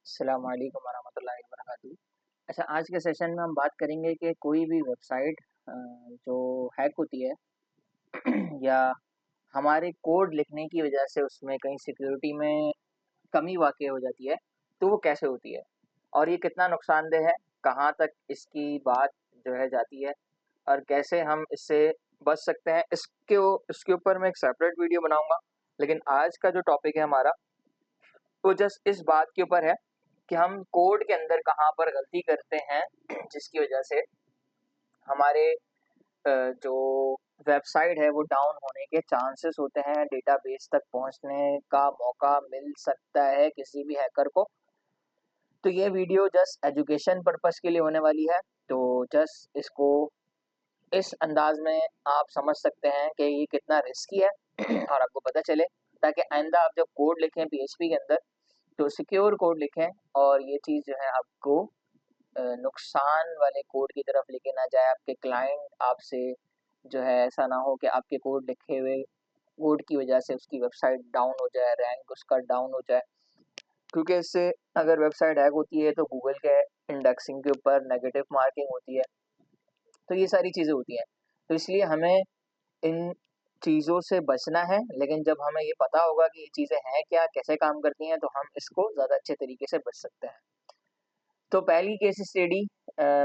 अस्सलाम वालेकुम वरहमतुल्लाहि वबरकातुहू। अच्छा, आज के सेशन में हम बात करेंगे कि कोई भी वेबसाइट जो हैक होती है या हमारे कोड लिखने की वजह से उसमें कहीं सिक्योरिटी में कमी वाक़ई हो जाती है, तो वो कैसे होती है? और ये कितना नुकसानदेह है? कहाँ तक इसकी बात जो है जाती है? और कैसे हम इससे बच सकते हैं? इसके ऊपर मैं एक सेपरेट वीडियो बनाऊँगा। लेकिन आज का जो टॉपिक है हमारा, वो जस्ट इस बात के ऊपर है कि हम कोड के अंदर कहाँ पर गलती करते हैं जिसकी वजह से हमारे जो वेबसाइट है वो डाउन होने के चांसेस होते हैं, डेटाबेस तक पहुंचने का मौका मिल सकता है किसी भी हैकर को। तो ये वीडियो जस्ट एजुकेशन पर्पस के लिए होने वाली है, तो जस्ट इसको इस अंदाज में आप समझ सकते हैं कि ये कितना रिस्की है और आपको पता चले, ताकि आइंदा आप जब कोड लिखें पीएचपी के अंदर तो सिक्योर कोड लिखें और ये चीज़ जो है आपको नुकसान वाले कोड की तरफ लेके ना जाए। आपके क्लाइंट आपसे जो है ऐसा ना हो कि आपके कोड लिखे हुए कोड की वजह से उसकी वेबसाइट डाउन हो जाए, रैंक उसका डाउन हो जाए। क्योंकि इससे अगर वेबसाइट हैक होती है तो गूगल के इंडेक्सिंग के ऊपर नेगेटिव मार्किंग होती है, तो ये सारी चीज़ें होती हैं। तो इसलिए हमें इन चीज़ों से बचना है, लेकिन जब हमें ये पता होगा कि ये चीज़ें हैं क्या, कैसे काम करती हैं, तो हम इसको ज़्यादा अच्छे तरीके से बच सकते हैं। तो पहली केस स्टडी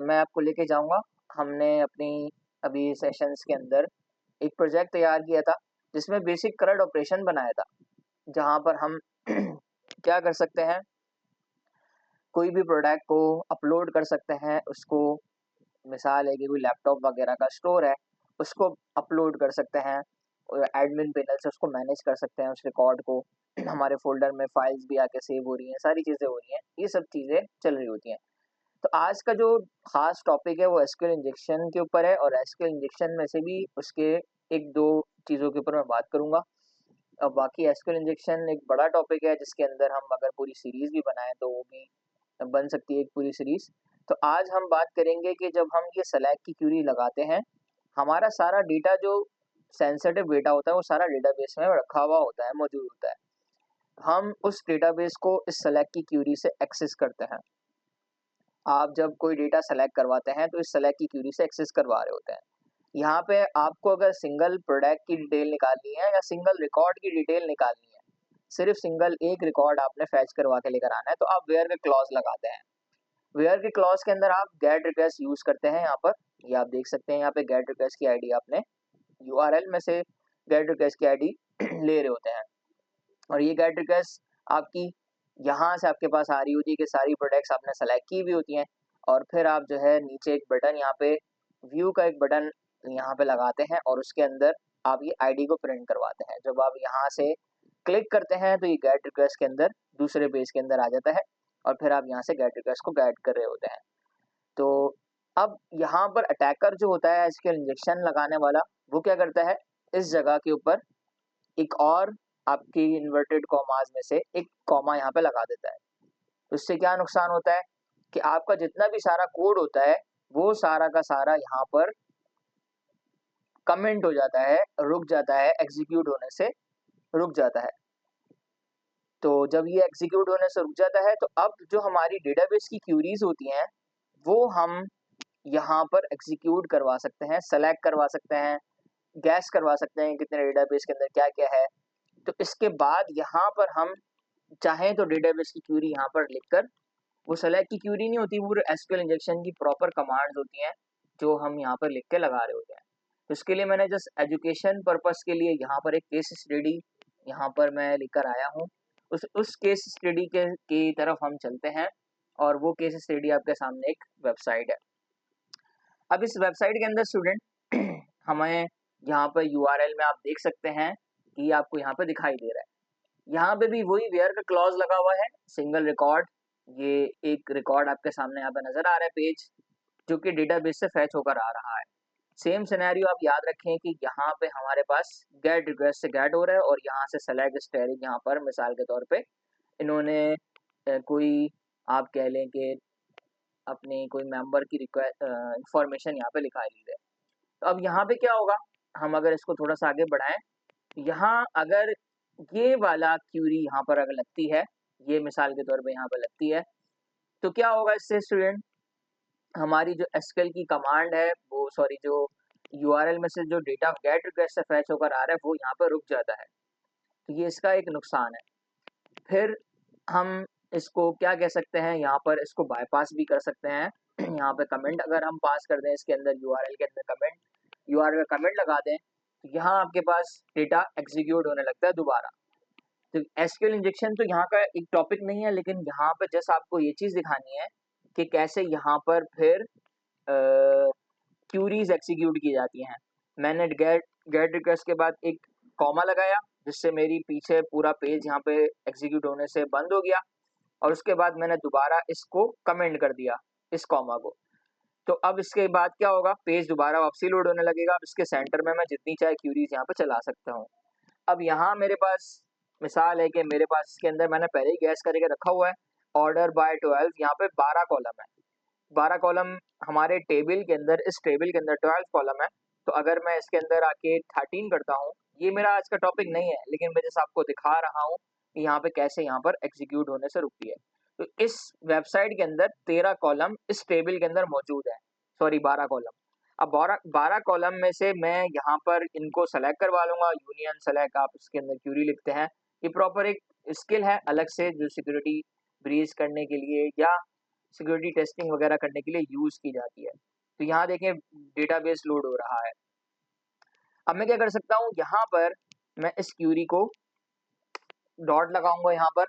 मैं आपको लेके जाऊँगा। हमने अपनी अभी सेशंस के अंदर एक प्रोजेक्ट तैयार किया था, जिसमें बेसिक CRUD ऑपरेशन बनाया था, जहाँ पर हम क्या कर सकते हैं, कोई भी प्रोडक्ट को अपलोड कर सकते हैं, उसको मिसाल है कि कोई लैपटॉप वगैरह का स्टोर है, उसको अपलोड कर सकते हैं और एडमिन पैनल से उसको मैनेज कर सकते हैं, उस रिकॉर्ड को। हमारे फ़ोल्डर में फाइल्स भी आके सेव हो रही हैं, सारी चीज़ें हो रही हैं, ये सब चीज़ें चल रही होती हैं। तो आज का जो खास टॉपिक है वो एसक्यूएल इंजेक्शन के ऊपर है और एसक्यूएल इंजेक्शन में से भी उसके 1-2 चीज़ों के ऊपर मैं बात करूँगा। अब बाकी एसक्यूएल इंजेक्शन एक बड़ा टॉपिक है जिसके अंदर हम अगर पूरी सीरीज़ भी बनाएँ तो वो भी बन सकती है एक पूरी सीरीज़। तो आज हम बात करेंगे कि जब हम ये सेलेक्ट की क्वेरी लगाते हैं, हमारा सारा डेटा जो सेंसिटिव डेटा होता है वो सारा डेटाबेस में रखा हुआ होता है, मौजूद होता है। हम उस डेटाबेस को इस सेलेक्ट की क्वेरी से एक्सेस करते हैं। आप जब कोई डेटा सेलेक्ट करवाते हैं तो इस सेलेक्ट की क्वेरी से एक्सेस करवा रहे होते हैं। यहाँ पे आपको अगर सिंगल प्रोडक्ट की डिटेल निकालनी है या सिंगल रिकॉर्ड की डिटेल निकालनी है, सिर्फ सिंगल एक रिकॉर्ड आपने फैच करवा के लेकर आना है, तो आप वेयर के क्लॉज लगाते हैं। वेयर के क्लॉज के अंदर आप गेट रिक्वेस्ट यूज करते हैं। यहाँ पर ये आप देख सकते हैं, यहाँ पे गेट रिक्वेस्ट की आईडी आपने यूआरएल में से गेट रिक्वेस्ट की आईडी ले रहे होते हैं और ये गेट रिक्वेस्ट आपकी यहाँ से आपके पास आ रही होती है कि सारी प्रोडक्ट्स आपने सेलेक्ट की हुई होती हैं और फिर आप जो है नीचे एक बटन यहाँ पे व्यू का एक बटन यहाँ पे लगाते हैं और उसके अंदर आप ये आईडी को प्रिंट करवाते हैं। जब आप यहाँ से क्लिक करते हैं तो ये गेट रिक्वेस्ट के अंदर दूसरे पेज के अंदर आ जाता है और फिर आप यहाँ से गेट रिक्वेस्ट को गेट कर रहे होते हैं। तो अब यहाँ पर अटैकर जो होता है एसक्यूएल इंजेक्शन लगाने वाला, वो क्या करता है, इस जगह के ऊपर एक और आपकी इन्वर्टेड कॉमास में से एक कॉमा यहाँ पे लगा देता है। उससे क्या नुकसान होता है कि आपका जितना भी सारा कोड होता है वो सारा का सारा यहाँ पर कमेंट हो जाता है, रुक जाता है, एग्जीक्यूट होने से रुक जाता है। तो जब ये एग्जीक्यूट होने से रुक जाता है तो अब जो हमारी डेटाबेस की क्यूरीज होती हैं वो हम यहाँ पर एग्जीक्यूट करवा सकते हैं, सेलेक्ट करवा सकते हैं, गैस करवा सकते हैं कितने डेटाबेस के अंदर क्या-क्या है। तो इसके बाद यहाँ पर हम चाहें तो डेटाबेस की क्वेरी यहाँ पर लिखकर, वो सेलेक्ट की क्वेरी नहीं होती, वो एसक्यूएल इंजेक्शन की प्रॉपर कमांड्स होती हैं, जो हम यहाँ पर लिख के लगा रहे होते हैं। तो इसके लिए मैंने जस्ट एजुकेशन पर्पस के लिए यहाँ पर एक केस स्टडी यहाँ पर मैं लेकर आया हूँ। उस केस स्टडी के की तरफ हम चलते हैं और वो केस स्टडी आपके सामने एक वेबसाइट है। अब इस वेबसाइट के अंदर स्टूडेंट हमें यहाँ पर यूआरएल में आप देख सकते हैं कि आपको यहाँ पे दिखाई दे रहा है। यहाँ पे भी वही वेयर का क्लॉज लगा हुआ है, सिंगल रिकॉर्ड। ये एक रिकॉर्ड आपके सामने यहाँ पे नजर आ रहा है पेज, जो कि डेटाबेस से फैच होकर आ रहा है। सेम सिनेरियो आप याद रखें कि यहाँ पे हमारे पास गेट रिक्वेस्ट से गेट हो रहा है और यहाँ से सेलेक्ट स्टेरिंग यहाँ पर मिसाल के तौर पे इन्होंने कोई आप कह लें कि अपनी कोई मेंबर की रिक्वेस्ट इंफॉर्मेशन यहाँ पे लिखा ली है। तो अब यहाँ पे क्या होगा, हम अगर इसको थोड़ा सा आगे बढ़ाएं, यहाँ अगर ये वाला क्यूरी यहाँ पर अगर लगती है ये मिसाल के तौर पे यहाँ पे लगती है। तो क्या होगा इससे स्टूडेंट, हमारी जो एसक्यूएल की कमांड है वो सॉरी जो यूआरएल में से जो डेटा गेट रिक्वेस्ट से फैच होकर आ रहा है वो यहाँ पर रुक जाता है। तो ये इसका एक नुकसान है। फिर हम इसको क्या कह सकते हैं, यहाँ पर इसको बाईपास भी कर सकते हैं। यहाँ पे कमेंट अगर हम पास कर दें इसके अंदर, यूआरएल के अंदर कमेंट, यूआरएल का कमेंट लगा दें, तो यहाँ आपके पास डेटा एग्जीक्यूट होने लगता है दोबारा। तो एसक्यूएल इंजेक्शन तो यहाँ का एक टॉपिक नहीं है, लेकिन यहाँ पर जस्ट आपको ये चीज़ दिखानी है कि कैसे यहाँ पर फिर क्यूरीज एग्जीक्यूट की जाती हैं। मैंने गेट रिक्वेस्ट के बाद एक कॉमा लगाया जिससे मेरी पीछे पूरा पेज यहाँ पे एग्जीक्यूट होने से बंद हो गया, और उसके बाद मैंने दोबारा इसको कमेंट कर दिया इस कॉमा को। तो अब इसके बाद क्या होगा, पेज दोबारा वापसी लोड होने लगेगा। अब इसके सेंटर में मैं जितनी चाहे क्यूरीज यहाँ पे चला सकता हूँ। अब यहाँ मेरे पास मिसाल है कि मेरे पास इसके अंदर मैंने पहले ही गैस करके रखा हुआ है ऑर्डर बाय 12, यहाँ पे 12 कॉलम है। 12 कॉलम हमारे टेबल के अंदर, इस टेबल के अंदर 12 कॉलम है। तो अगर मैं इसके अंदर आके 13 करता हूँ, ये मेरा आज का टॉपिक नहीं है, लेकिन मैं जैसे आपको दिखा रहा हूँ कि यहाँ पे कैसे यहाँ पर एग्जीक्यूट होने से रुकती है। तो इस वेबसाइट के अंदर 13 कॉलम इस टेबल के अंदर मौजूद है, सॉरी 12 कॉलम। अब 12 कॉलम में से मैं यहाँ पर इनको सेलेक्ट करवा लूंगा, यूनियन सेलेक्ट, आप इसके अंदर क्यूरी लिखते हैं। ये प्रॉपर एक स्किल है अलग से जो सिक्योरिटी ब्रीच करने के लिए या सिक्योरिटी टेस्टिंग वगैरह करने के लिए यूज की जाती है। तो यहाँ देखें डेटाबेस लोड हो रहा है। अब मैं क्या कर सकता हूँ, यहाँ पर मैं इस क्यूरी को डॉट लगाऊंगा यहाँ पर,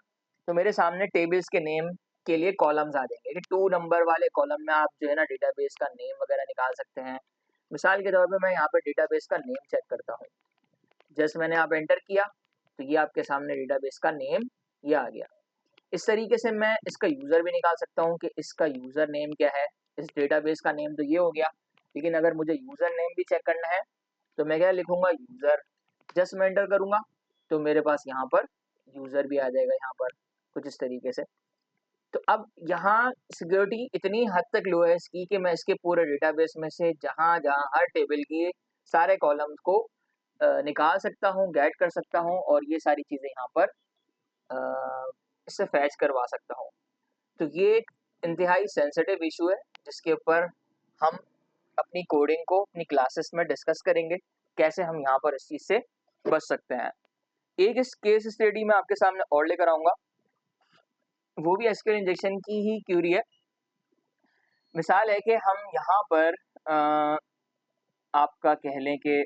तो मेरे सामने टेबल्स के नेम के लिए कॉलम्स आ जाएंगे कि 2 नंबर वाले कॉलम में आप जो है ना डेटाबेस का नेम वगैरह निकाल सकते हैं। मिसाल के तौर पे मैं यहाँ पर डेटाबेस का नेम चेक करता हूँ। जैसे मैंने आप एंटर किया तो ये आपके सामने डेटाबेस का नेम ये आ गया। इस तरीके से मैं इसका यूज़र भी निकाल सकता हूँ कि इसका यूज़र नेम क्या है। इस डेटाबेस का नेम तो ये हो गया, लेकिन अगर मुझे यूज़र नेम भी चेक करना है तो मैं क्या लिखूंगा, यूज़र। जस्ट मैं एंटर करूंगा तो मेरे पास यहाँ पर यूज़र भी आ जाएगा यहाँ पर कुछ इस तरीके से। तो अब यहाँ सिक्योरिटी इतनी हद तक लो है इसकी कि मैं इसके पूरे डेटाबेस में से जहाँ जहाँ हर टेबल की सारे कॉलम्स को निकाल सकता हूँ, गेट कर सकता हूँ, और ये सारी चीज़ें यहाँ पर इससे फैच करवा सकता हूँ। तो ये एक इंतहाई सेंसिटिव इशू है जिसके ऊपर हम अपनी कोडिंग को अपनी क्लासेस में डिस्कस करेंगे, कैसे हम यहाँ पर इस चीज़ से बच सकते हैं। एक इस केस स्टडी में आपके सामने और लेकर आऊँगा, वो भी एसक्यूएल इंजेक्शन की ही क्यूरी है। मिसाल है कि हम यहाँ पर आपका कह लें कि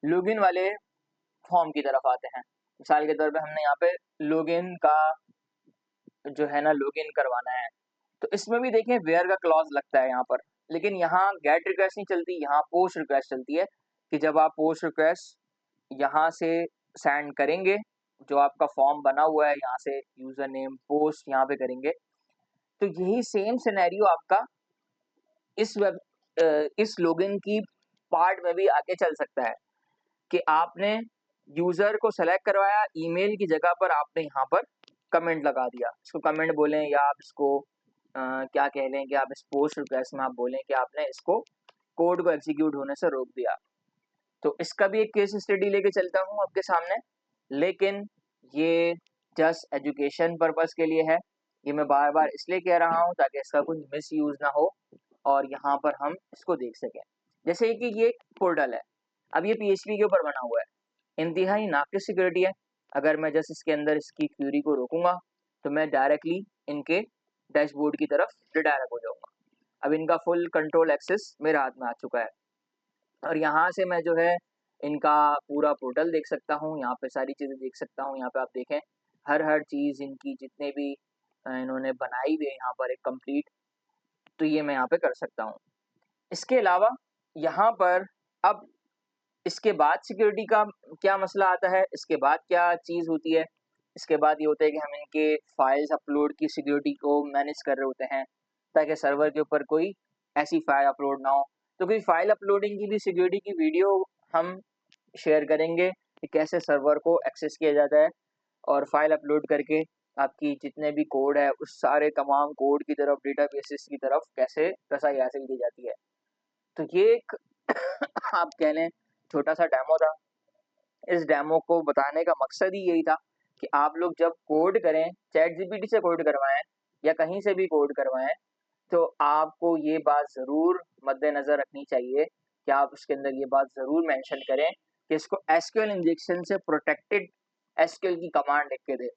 लॉगिन वाले फॉर्म की तरफ आते हैं। मिसाल के तौर पे हमने यहाँ पे लॉगिन का जो है ना लॉगिन करवाना है, तो इसमें भी देखें वेयर का क्लॉज लगता है यहाँ पर, लेकिन यहाँ गेट रिक्वेस्ट नहीं चलती, यहाँ पोस्ट रिक्वेस्ट चलती है कि जब आप पोस्ट रिक्वेस्ट यहाँ से सेंड करेंगे, जो आपका फॉर्म बना हुआ है यहाँ से यूज़र नेम पोस्ट यहाँ पे करेंगे, तो यही सेम सिनेरियो आपका इस लॉगिन की पार्ट में भी आके चल सकता है कि आपने यूज़र को सेलेक्ट करवाया, ईमेल की जगह पर आपने यहाँ पर कमेंट लगा दिया। इसको कमेंट बोलें या आप इसको क्या कह लें कि आप इस पोस्ट रिक्वेस्ट में आप बोलें कि आपने इसको कोड को एग्जीक्यूट होने से रोक दिया। तो इसका भी एक केस स्टडी लेके चलता हूँ आपके सामने, लेकिन ये जस्ट एजुकेशन पर्पस के लिए है। ये मैं बार बार इसलिए कह रहा हूँ ताकि इसका कोई मिस यूज़ ना हो और यहाँ पर हम इसको देख सकें। जैसे कि ये पोर्टल है, अब ये PHP के ऊपर बना हुआ है, इंतहाई नाक़िस सिक्योरिटी है। अगर मैं जस्ट इसके अंदर इसकी क्यूरी को रोकूंगा तो मैं डायरेक्टली इनके डैशबोर्ड की तरफ रिडायरेक्ट हो जाऊंगा। अब इनका फुल कंट्रोल एक्सेस मेरे हाथ में आ चुका है, और यहाँ से मैं जो है इनका पूरा पोर्टल देख सकता हूँ, यहाँ पे सारी चीज़ें देख सकता हूँ। यहाँ पे आप देखें हर चीज़ इनकी जितने भी इन्होंने बनाई हुई है यहाँ पर एक कंप्लीट, तो ये मैं यहाँ पे कर सकता हूँ। इसके अलावा यहाँ पर अब इसके बाद सिक्योरिटी का क्या मसला आता है, इसके बाद क्या चीज़ होती है, इसके बाद ये होता है कि हम इनके फाइल्स अपलोड की सिक्योरिटी को मैनेज कर रहे होते हैं ताकि सर्वर के ऊपर कोई ऐसी फाइल अपलोड ना हो। तो कोई फाइल अपलोडिंग की भी सिक्योरिटी की वीडियो हम शेयर करेंगे कि कैसे सर्वर को एक्सेस किया जाता है और फाइल अपलोड करके आपकी जितने भी कोड है उस सारे तमाम कोड की तरफ डेटाबेसेस की तरफ कैसे रसाई हासिल की जाती है। तो ये एक आप कह लें छोटा सा डेमो था। इस डेमो को बताने का मकसद ही यही था कि आप लोग जब कोड करें, चैट जीपीटी से कोड करवाएँ या कहीं से भी कोड करवाएँ, तो आपको ये बात ज़रूर मद्देनज़र रखनी चाहिए कि आप उसके अंदर ये बात ज़रूर मेंशन करें कि इसको एसक्यूएल इंजेक्शन से प्रोटेक्टेड एसक्यूएल की कमांड लिख के दें।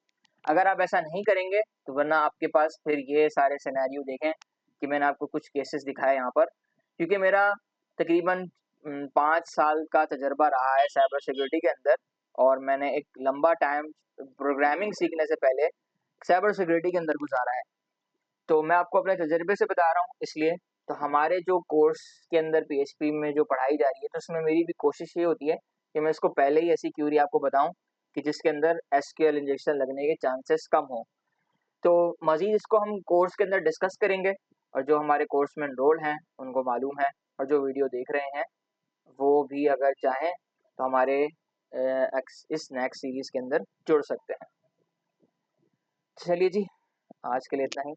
अगर आप ऐसा नहीं करेंगे तो वरना आपके पास फिर ये सारे सिनेरियो देखें कि मैंने आपको कुछ केसेस दिखाए यहाँ पर, क्योंकि मेरा तकरीबन 5 साल का तजर्बा रहा है साइबर सिक्योरिटी के अंदर, और मैंने एक लंबा टाइम प्रोग्रामिंग सीखने से पहले साइबर सिक्योरिटी के अंदर गुजारा है। तो मैं आपको अपने तजर्बे से बता रहा हूँ इसलिए। तो हमारे जो कोर्स के अंदर पीएचपी में जो पढ़ाई जा रही है, तो उसमें मेरी भी कोशिश ये होती है कि मैं इसको पहले ही ऐसी क्यूरी आपको बताऊं कि जिसके अंदर एसक्यूएल इंजेक्शन लगने के चांसेस कम हो। तो मज़ीद इसको हम कोर्स के अंदर डिस्कस करेंगे, और जो हमारे कोर्स में एनरोल हैं उनको मालूम है, और जो वीडियो देख रहे हैं वो भी अगर चाहें तो हमारे इस नेक्स्ट सीरीज़ के अंदर जुड़ सकते हैं। चलिए जी, आज के लिए इतना ही।